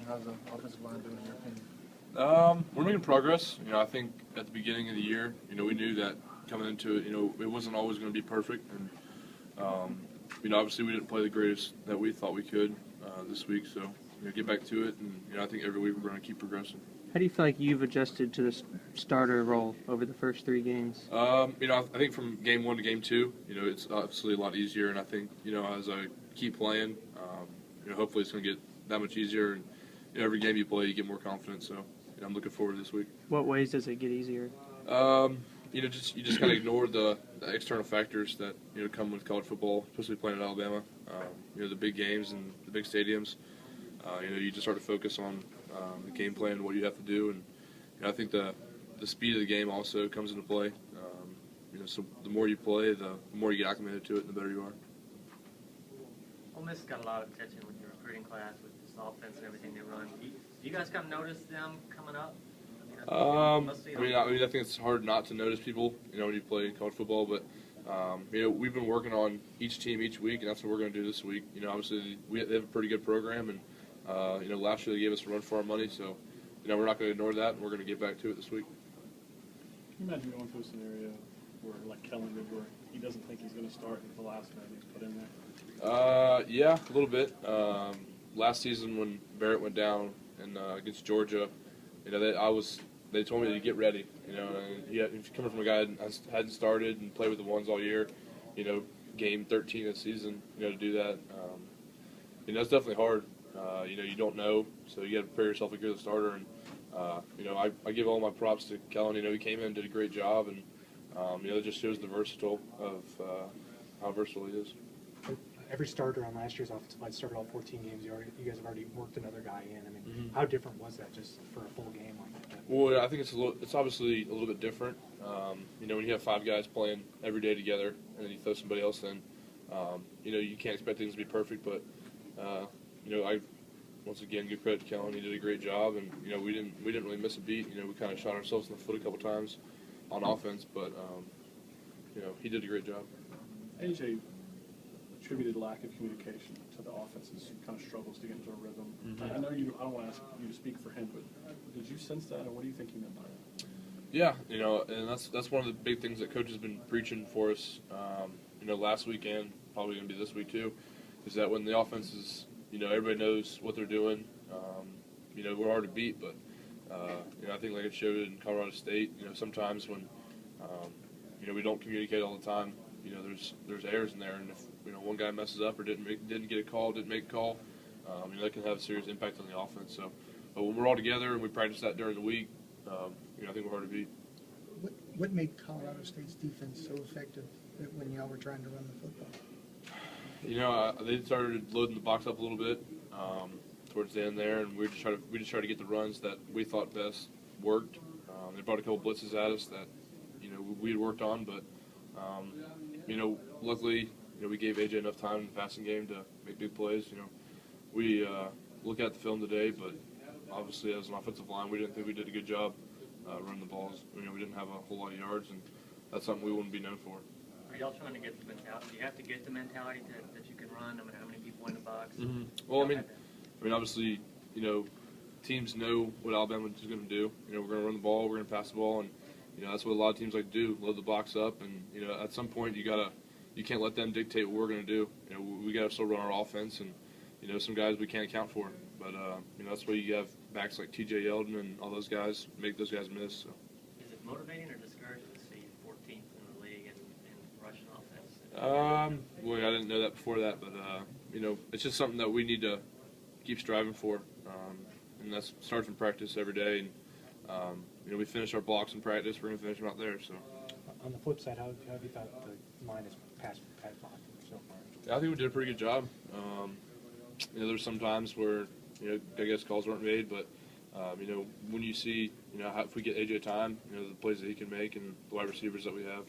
How's the offensive line doing in your opinion? We're making progress. I think at the beginning of the year, we knew that coming into it, it wasn't always going to be perfect, and obviously we didn't play the greatest that we thought we could this week. So get back to it, and I think every week we're going to keep progressing. How do you feel like you've adjusted to the starter role over the first 3 games? I think from game 1 to game 2, it's obviously a lot easier, and I think as I keep playing, hopefully it's going to get that much easier. And every game you play, you get more confidence. So I'm looking forward to this week. What ways does it get easier? You just kind of ignore the external factors that come with college football, especially playing at Alabama. The big games and the big stadiums. You just start to focus on the game plan, what you have to do, and I think the speed of the game also comes into play. So the more you play, the more you get acclimated to it, and the better you are. Ole Miss got a lot of attention with your recruiting class, with this offense and everything they run. Do you guys kind of notice them coming up? I think it's hard not to notice people, when you play college football. But we've been working on each team each week, and that's what we're going to do this week. Obviously they have a pretty good program, and last year they gave us a run for our money. So we're not going to ignore that, and we're going to get back to it this week. Can you imagine going through a scenario where, like Kellen did, where he doesn't think he's going to start at the last minute he's put in there? Yeah, a little bit. Last season when Barrett went down and against Georgia, they told me to get ready. And coming from a guy that hadn't started and played with the ones all year, game 13 of the season, to do that, that's definitely hard. You don't know, so you got to prepare yourself like you're the starter. And I give all my props to Kellen. He came in and did a great job, and it just shows the versatile of how versatile he is. Every starter on last year's offensive line started all 14 games. You guys have already worked another guy in. I mean, how different was that just for a full game like that? Well, I think it's obviously a little bit different. When you have 5 guys playing every day together, and then you throw somebody else in, you can't expect things to be perfect. But I once again give credit to Kellen. He did a great job, and we didn't really miss a beat. We kind of shot ourselves in the foot a couple times on offense, but he did a great job. AJ attributed lack of communication to the offense's kind of struggles to get into a rhythm. I know I don't want to ask you to speak for him, but did you sense that, or what do you think he meant by that? Yeah, and that's one of the big things that Coach has been preaching for us. Last weekend, probably going to be this week too, is that when the offense is, everybody knows what they're doing. We're hard to beat, but I think like it showed in Colorado State. Sometimes when we don't communicate all the time, there's errors in there, and if one guy messes up or didn't get a call, didn't make a call, that can have a serious impact on the offense. So, but when we're all together and we practice that during the week, I think we're hard to beat. What made Colorado State's defense so effective when y'all were trying to run the football? They started loading the box up a little bit towards the end there, and we just tried to get the runs that we thought best worked. They brought a couple blitzes at us that we had worked on, but luckily we gave AJ enough time in the passing game to make big plays. We look at the film today, but obviously as an offensive line, we didn't think we did a good job running the balls. We didn't have a whole lot of yards, and that's something we wouldn't be known for. Are y'all trying to get the mentality? Do you have to get the mentality that you can run, no matter how many people in the box? Mm-hmm. Well, obviously, teams know what Alabama is going to do. We're going to run the ball, we're going to pass the ball, and that's what a lot of teams like to do: load the box up. And at some point, you can't let them dictate what we're going to do. We got to still run our offense, and some guys we can't account for. But that's why you have backs like T.J. Yeldon and all those guys make those guys miss. So. Is it motivating or discouraging to see 14th in the league and rushing offense? Well, I didn't know that before that, but it's just something that we need to keep striving for, and that starts in practice every day. And we finish our blocks in practice. We're going to finish them out there. So. On the flip side, how have you thought the line has passed blocking so far? Yeah, I think we did a pretty good job. There's some times where I guess calls weren't made, but when you see if we get AJ time, the plays that he can make and the wide receivers that we have.